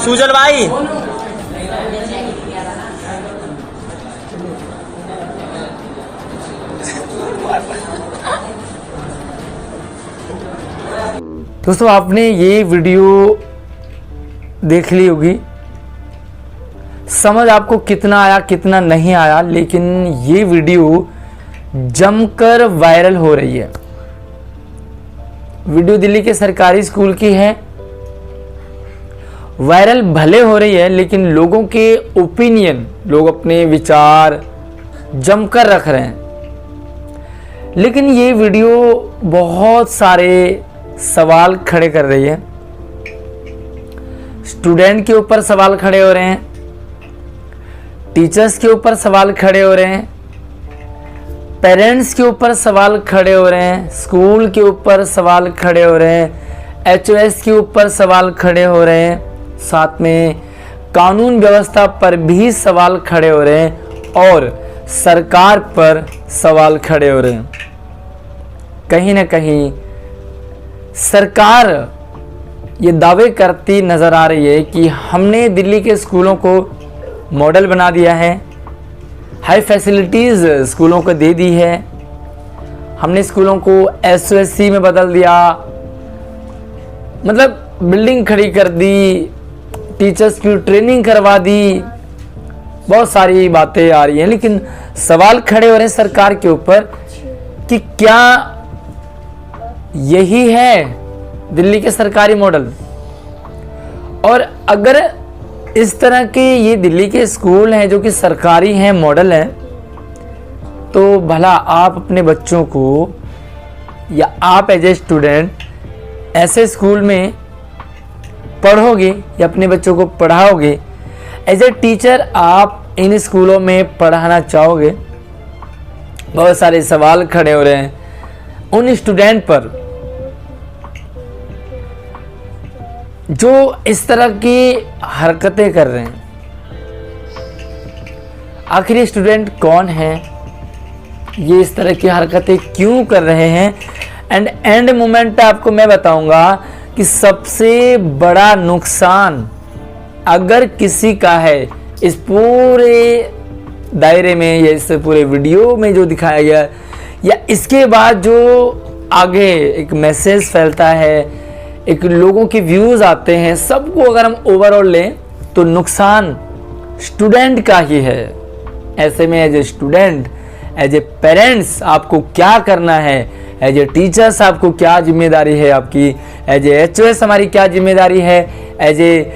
सुजल भाई दोस्तों, आपने ये वीडियो देख ली होगी, समझ आपको कितना आया कितना नहीं आया, लेकिन ये वीडियो जमकर वायरल हो रही है। वीडियो दिल्ली के सरकारी स्कूल की है, वायरल भले हो रही है लेकिन लोगों के ओपिनियन, लोग अपने विचार जमकर रख रहे हैं। लेकिन ये वीडियो बहुत सारे सवाल खड़े कर रही है। स्टूडेंट के ऊपर सवाल खड़े हो रहे हैं, टीचर्स के ऊपर सवाल खड़े हो रहे हैं, पेरेंट्स के ऊपर सवाल खड़े हो रहे हैं, स्कूल के ऊपर सवाल खड़े हो रहे हैं, एचओएस के ऊपर सवाल खड़े हो रहे हैं, साथ में कानून व्यवस्था पर भी सवाल खड़े हो रहे हैं और सरकार पर सवाल खड़े हो रहे हैं। कहीं ना कहीं सरकार ये दावे करती नज़र आ रही है कि हमने दिल्ली के स्कूलों को मॉडल बना दिया है, हाई फैसिलिटीज़ स्कूलों को दे दी है, हमने स्कूलों को एसओएससी में बदल दिया, मतलब बिल्डिंग खड़ी कर दी, टीचर्स की ट्रेनिंग करवा दी, बहुत सारी बातें आ रही हैं। लेकिन सवाल खड़े हो रहे हैं सरकार के ऊपर कि क्या यही है दिल्ली के सरकारी मॉडल। और अगर इस तरह के ये दिल्ली के स्कूल हैं जो कि सरकारी हैं, मॉडल हैं, तो भला आप अपने बच्चों को या आप एज ए स्टूडेंट ऐसे स्कूल में पढ़ोगे या अपने बच्चों को पढ़ाओगे? एज ए टीचर आप इन स्कूलों में पढ़ाना चाहोगे? बहुत सारे सवाल खड़े हो रहे हैं उन स्टूडेंट पर जो इस तरह की हरकतें कर रहे हैं। आखिर ये स्टूडेंट कौन है, ये इस तरह की हरकतें क्यों कर रहे हैं? एंड मोमेंट आपको मैं बताऊंगा कि सबसे बड़ा नुकसान अगर किसी का है इस पूरे दायरे में या इस पूरे वीडियो में जो दिखाया गया, या इसके बाद जो आगे एक मैसेज फैलता है, एक लोगों के व्यूज़ आते हैं, सबको अगर हम ओवरऑल लें तो नुकसान स्टूडेंट का ही है। ऐसे में as a student, as a parents आपको क्या करना है, एज ए टीचर्स आपको क्या जिम्मेदारी है आपकी, एज ए एचओएस हमारी क्या जिम्मेदारी है, एज ए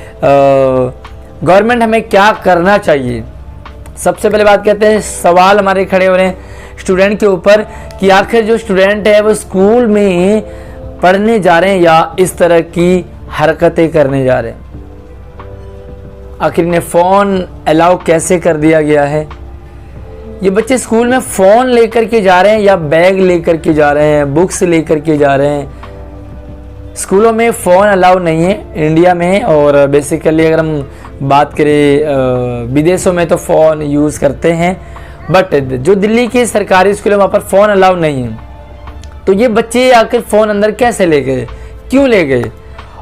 गवर्नमेंट हमें क्या करना चाहिए? सबसे पहले बात कहते हैं, सवाल हमारे खड़े हो रहे हैं स्टूडेंट के ऊपर कि आखिर जो स्टूडेंट है वो स्कूल में पढ़ने जा रहे हैं या इस तरह की हरकतें करने जा रहे हैं। आखिर इन्हें फ़ोन अलाउ कैसे कर दिया गया है? ये बच्चे स्कूल में फ़ोन लेकर के जा रहे हैं या बैग लेकर के जा रहे हैं, बुक्स लेकर के जा रहे हैं? स्कूलों में फ़ोन अलाउ नहीं है इंडिया में, और बेसिकली अगर हम बात करें विदेशों में तो फ़ोन यूज़ करते हैं, बट जो दिल्ली के सरकारी स्कूल है वहाँ पर फ़ोन अलाउ नहीं है। तो ये बच्चे आकर फ़ोन अंदर कैसे ले गए, क्यों ले गए?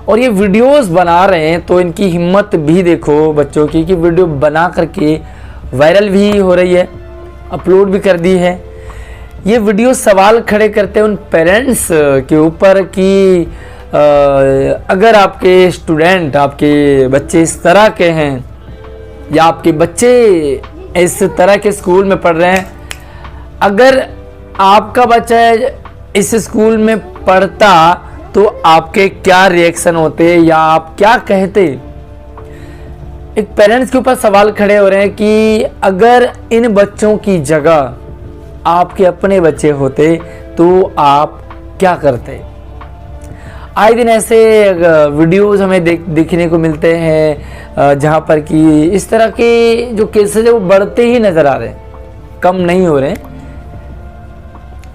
और ये वीडियोस बना रहे हैं तो इनकी हिम्मत भी देखो बच्चों की कि वीडियो बना करके वायरल भी हो रही है, अपलोड भी कर दी है। ये वीडियो सवाल खड़े करते हैं उन पेरेंट्स के ऊपर कि अगर आपके स्टूडेंट, आपके बच्चे इस तरह के हैं या आपके बच्चे इस तरह के स्कूल में पढ़ रहे हैं, अगर आपका बच्चा इस स्कूल में पढ़ता तो आपके क्या रिएक्शन होते या आप क्या कहते? एक पेरेंट्स के ऊपर सवाल खड़े हो रहे हैं कि अगर इन बच्चों की जगह आपके अपने बच्चे होते तो आप क्या करते? आए दिन ऐसे वीडियोस हमें दिखने को मिलते हैं जहां पर कि इस तरह के जो केसेस है वो बढ़ते ही नज़र आ रहे हैं, कम नहीं हो रहे हैं।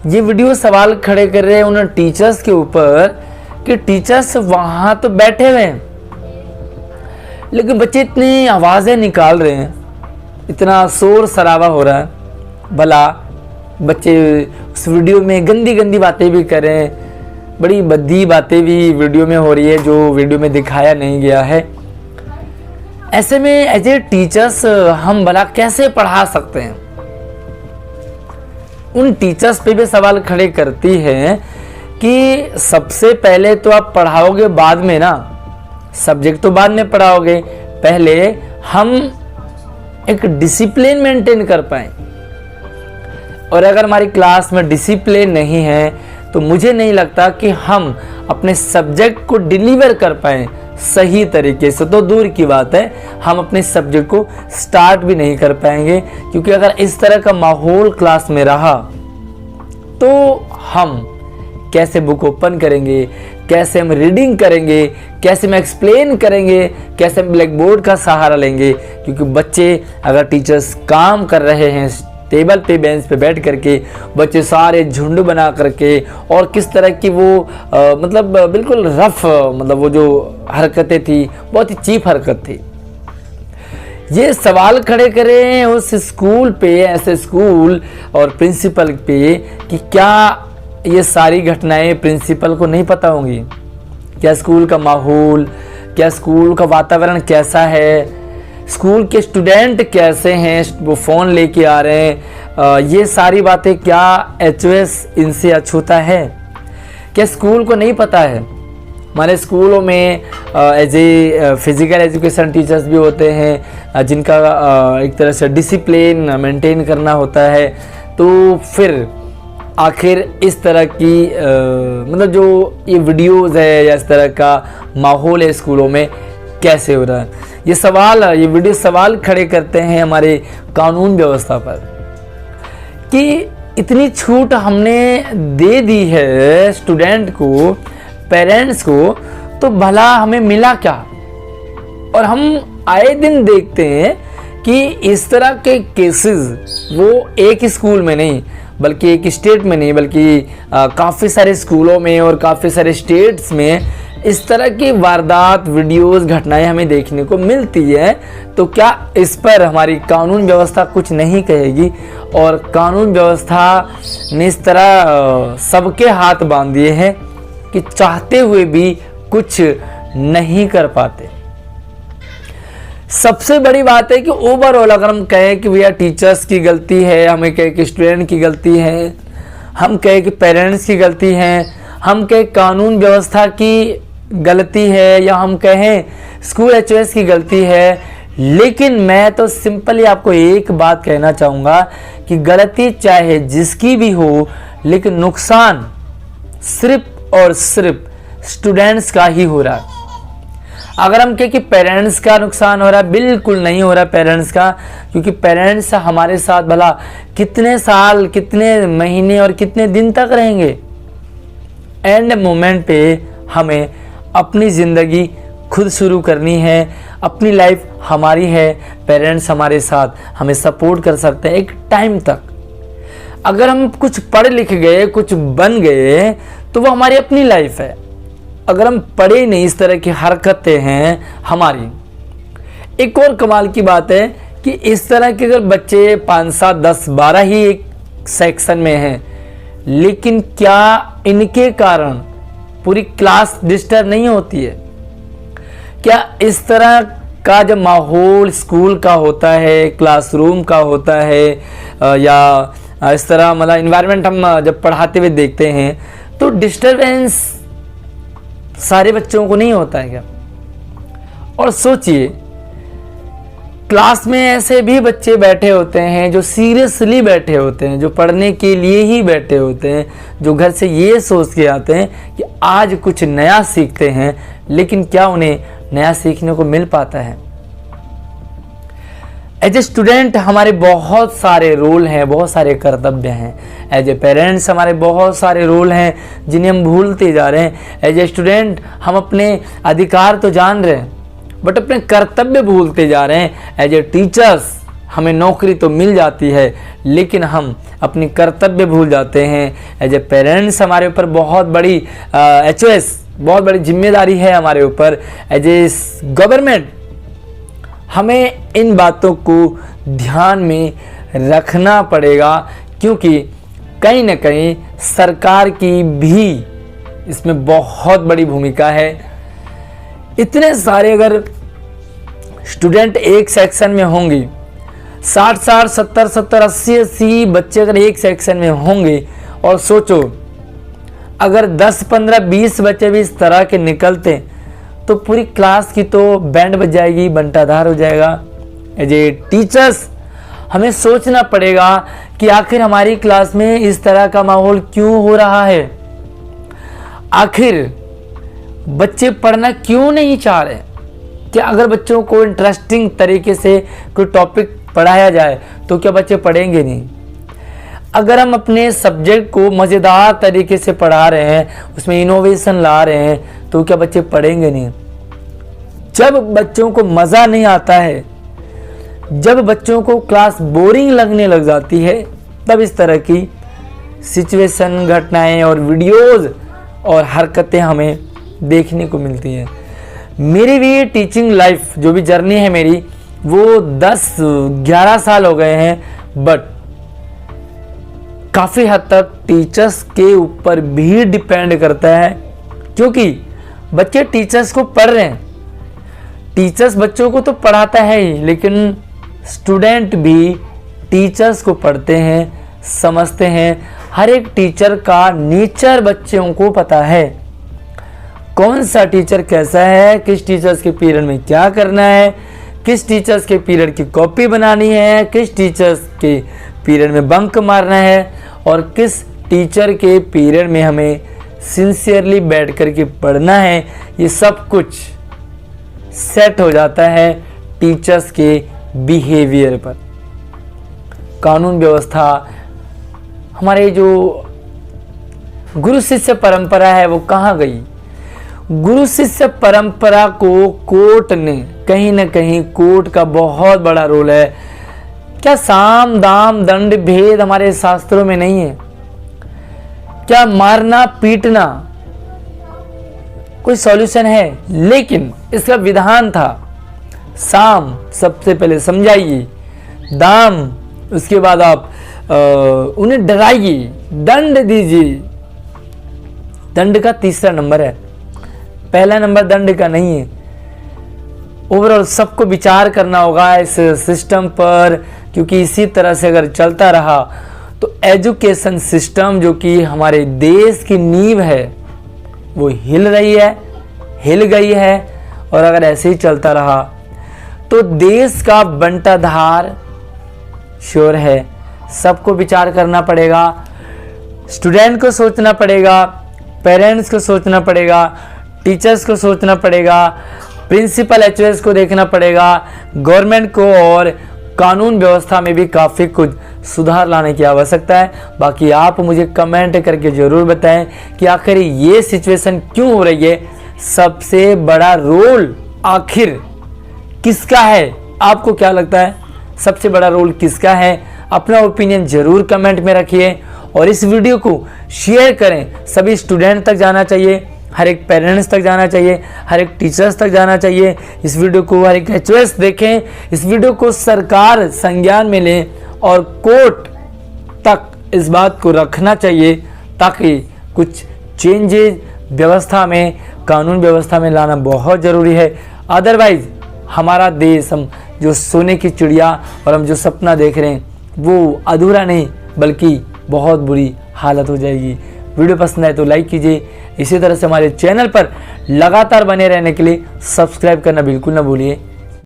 ये वीडियो सवाल खड़े कर रहे हैं उन टीचर्स के ऊपर कि टीचर्स वहां तो बैठे हुए हैं लेकिन बच्चे इतनी आवाज़ें निकाल रहे हैं, इतना शोर शराबा हो रहा है, भला बच्चे उस वीडियो में गंदी गंदी बातें भी करें, बड़ी भद्दी बातें भी वीडियो में हो रही है जो वीडियो में दिखाया नहीं गया है। ऐसे में एज ए टीचर्स हम भला कैसे पढ़ा सकते हैं? उन टीचर्स पे भी सवाल खड़े करती है कि सबसे पहले तो आप पढ़ाओगे, बाद में ना, सब्जेक्ट तो बाद में पढ़ाओगे, पहले हम एक डिसिप्लिन मेंटेन कर पाए। और अगर हमारी क्लास में डिसिप्लिन नहीं है तो मुझे नहीं लगता कि हम अपने सब्जेक्ट को डिलीवर कर पाए सही तरीके से। तो दूर की बात है, हम अपने सब्जेक्ट को स्टार्ट भी नहीं कर पाएंगे, क्योंकि अगर इस तरह का माहौल क्लास में रहा तो हम कैसे बुक ओपन करेंगे, कैसे हम रीडिंग करेंगे, कैसे हम एक्सप्लेन करेंगे, कैसे हम ब्लैक बोर्ड का सहारा लेंगे? क्योंकि बच्चे, अगर टीचर्स काम कर रहे हैं टेबल पे, बेंच पे बैठ करके, बच्चे सारे झुंड बना करके, और किस तरह की वो मतलब बिल्कुल रफ, मतलब वो जो हरकतें थी, बहुत ही चीप हरकत थी। ये सवाल खड़े करें उस स्कूल पे, ऐसे स्कूल और प्रिंसिपल पे, कि क्या ये सारी घटनाएं प्रिंसिपल को नहीं पता होंगी? क्या स्कूल का माहौल, क्या स्कूल का वातावरण कैसा है, स्कूल के स्टूडेंट कैसे हैं, वो फ़ोन लेके आ रहे हैं, ये सारी बातें क्या HOS इनसे अछूता है? क्या स्कूल को नहीं पता है? हमारे स्कूलों में as a physical education teachers भी होते हैं जिनका एक तरह से डिसिप्लिन मेंटेन करना होता है। तो फिर आखिर इस तरह की मतलब जो ये वीडियोज़ है या इस तरह का माहौल है स्कूलों में कैसे हो रहा है? ये सवाल, ये वीडियो सवाल खड़े करते हैं हमारे कानून व्यवस्था पर कि इतनी छूट हमने दे दी है स्टूडेंट को, पेरेंट्स को, तो भला हमें मिला क्या? और हम आए दिन देखते हैं कि इस तरह के केसेस वो एक स्कूल में नहीं, बल्कि एक स्टेट में नहीं, बल्कि काफ़ी सारे स्कूलों में और काफ़ी सारे स्टेट्स में इस तरह की वारदात, वीडियोस, घटनाएं हमें देखने को मिलती है। तो क्या इस पर हमारी कानून व्यवस्था कुछ नहीं कहेगी? और कानून व्यवस्था ने इस तरह सबके हाथ बांध दिए हैं कि चाहते हुए भी कुछ नहीं कर पाते। सबसे बड़ी बात है कि ओवरऑल अगर हम कहें कि भैया टीचर्स की गलती है, हमें कहें कि स्टूडेंट की गलती है, हम कहें कि पेरेंट्स की गलती है, हम कहें कानून व्यवस्था की गलती है, या हम कहें स्कूल HOS की गलती है, लेकिन मैं तो सिंपली आपको एक बात कहना चाहूँगा कि गलती चाहे जिसकी भी हो, लेकिन नुकसान सिर्फ और सिर्फ स्टूडेंट्स का ही हो रहा है। अगर हम कहें कि पेरेंट्स का नुकसान हो रहा है, बिल्कुल नहीं हो रहा पेरेंट्स का, क्योंकि पेरेंट्स हमारे साथ भला कितने साल, कितने महीने और कितने दिन तक रहेंगे? एंड मोमेंट पे हमें अपनी ज़िंदगी खुद शुरू करनी है, अपनी लाइफ हमारी है, पेरेंट्स हमारे साथ हमें सपोर्ट कर सकते हैं एक टाइम तक। अगर हम कुछ पढ़ लिख गए, कुछ बन गए, तो वो हमारी अपनी लाइफ है। अगर हम पढ़े नहीं, इस तरह की हरकतें हैं हमारी। एक और कमाल की बात है कि इस तरह के अगर बच्चे 5, 7, 10, 12 ही एक सेक्शन में हैं, लेकिन क्या इनके कारण पूरी क्लास डिस्टर्ब नहीं होती है? क्या इस तरह का जब माहौल स्कूल का होता है, क्लासरूम का होता है, या इस तरह मतलब इन्वायरमेंट हम जब पढ़ाते हुए देखते हैं, तो डिस्टर्बेंस सारे बच्चों को नहीं होता है क्या? और सोचिए, क्लास में ऐसे भी बच्चे बैठे होते हैं जो सीरियसली बैठे होते हैं, जो पढ़ने के लिए ही बैठे होते हैं, जो घर से ये सोच के आते हैं कि आज कुछ नया सीखते हैं, लेकिन क्या उन्हें नया सीखने को मिल पाता है? एज ए स्टूडेंट हमारे बहुत सारे रोल हैं, बहुत सारे कर्तव्य हैं। एज ए पेरेंट्स हमारे बहुत सारे रोल हैं जिन्हें हम भूलते जा रहे हैं। एज ए स्टूडेंट हम अपने अधिकार तो जान रहे हैं, बट अपने कर्तव्य भूलते जा रहे हैं। एज ए टीचर्स हमें नौकरी तो मिल जाती है, लेकिन हम अपनी कर्तव्य भूल जाते हैं। एज ए पेरेंट्स हमारे ऊपर बहुत बड़ी HOS, बहुत बड़ी जिम्मेदारी है हमारे ऊपर। एज ए गवर्नमेंट हमें इन बातों को ध्यान में रखना पड़ेगा, क्योंकि कहीं ना कहीं सरकार की भी इसमें बहुत बड़ी भूमिका है। इतने सारे अगर स्टूडेंट एक सेक्शन में होंगे, 60 70 80 बच्चे अगर एक सेक्शन में होंगे, और सोचो अगर 10 15 20 बच्चे भी इस तरह के निकलते तो पूरी क्लास की तो बैंड बज जाएगी, बंटाधार हो जाएगा। एज ए टीचर्स हमें सोचना पड़ेगा कि आखिर हमारी क्लास में इस तरह का माहौल क्यों हो रहा है, आखिर बच्चे पढ़ना क्यों नहीं चाह रहे। क्या अगर बच्चों को इंटरेस्टिंग तरीके से कोई टॉपिक पढ़ाया जाए तो क्या बच्चे पढ़ेंगे नहीं? अगर हम अपने सब्जेक्ट को मज़ेदार तरीके से पढ़ा रहे हैं, उसमें इनोवेशन ला रहे हैं, तो क्या बच्चे पढ़ेंगे नहीं? जब बच्चों को मज़ा नहीं आता है, जब बच्चों को क्लास बोरिंग लगने लग जाती है, तब इस तरह की सिचुएशन, घटनाएं और वीडियोस और हरकतें हमें देखने को मिलती हैं। मेरी भी टीचिंग लाइफ जो भी जर्नी है मेरी, वो 10-11 साल हो गए हैं, बट काफ़ी हद तक टीचर्स के ऊपर भी डिपेंड करता है, क्योंकि बच्चे टीचर्स को पढ़ रहे हैं। टीचर्स बच्चों को तो पढ़ाता है ही, लेकिन स्टूडेंट भी टीचर्स को पढ़ते हैं, समझते हैं। हर एक टीचर का नेचर बच्चों को पता है, कौन सा टीचर कैसा है, किस टीचर्स के पीरियड में क्या करना है, किस टीचर्स के पीरियड की कॉपी बनानी है, किस टीचर्स के पीरियड में बंक मारना है, और किस टीचर के पीरियड में हमें सिंसियरली बैठ कर के पढ़ना है। ये सब कुछ सेट हो जाता है टीचर्स के बिहेवियर पर। कानून व्यवस्था, हमारे जो गुरु शिष्य परंपरा है वो कहाँ गई? गुरु शिष्य परंपरा को कोर्ट ने, कहीं ना कहीं कोर्ट का बहुत बड़ा रोल है। क्या साम दाम दंड भेद हमारे शास्त्रों में नहीं है? क्या मारना पीटना कोई सॉल्यूशन है? लेकिन इसका विधान था, साम सबसे पहले समझाइए, दाम उसके बाद आप उन्हें डराइए, दंड दीजिए। दंड का तीसरा नंबर है, पहला नंबर दंड का नहीं है। ओवरऑल सबको विचार करना होगा इस सिस्टम पर, क्योंकि इसी तरह से अगर चलता रहा तो एजुकेशन सिस्टम जो कि हमारे देश की नींव है वो हिल रही है, हिल गई है। और अगर ऐसे ही चलता रहा तो देश का बंटाधार श्योर है। सबको विचार करना पड़ेगा, स्टूडेंट को सोचना पड़ेगा, पेरेंट्स को सोचना पड़ेगा, टीचर्स को सोचना पड़ेगा, प्रिंसिपल एचओएस को देखना पड़ेगा, गवर्नमेंट को, और कानून व्यवस्था में भी काफ़ी कुछ सुधार लाने की आवश्यकता है। बाकी आप मुझे कमेंट करके ज़रूर बताएं कि आखिर ये सिचुएशन क्यों हो रही है, सबसे बड़ा रोल आखिर किसका है? आपको क्या लगता है सबसे बड़ा रोल किसका है? अपना ओपिनियन ज़रूर कमेंट में रखिए और इस वीडियो को शेयर करें। सभी स्टूडेंट तक जाना चाहिए, हर एक पेरेंट्स तक जाना चाहिए, हर एक टीचर्स तक जाना चाहिए। इस वीडियो को हर एक एचओएस देखें, इस वीडियो को सरकार संज्ञान में लें और कोर्ट तक इस बात को रखना चाहिए, ताकि कुछ चेंजेस व्यवस्था में, कानून व्यवस्था में लाना बहुत ज़रूरी है। अदरवाइज हमारा देश, हम जो सोने की चिड़िया और हम जो सपना देख रहे हैं वो अधूरा नहीं बल्कि बहुत बुरी हालत हो जाएगी। वीडियो पसंद आए तो लाइक कीजिए। इसी तरह से हमारे चैनल पर लगातार बने रहने के लिए सब्सक्राइब करना बिल्कुल ना भूलिए।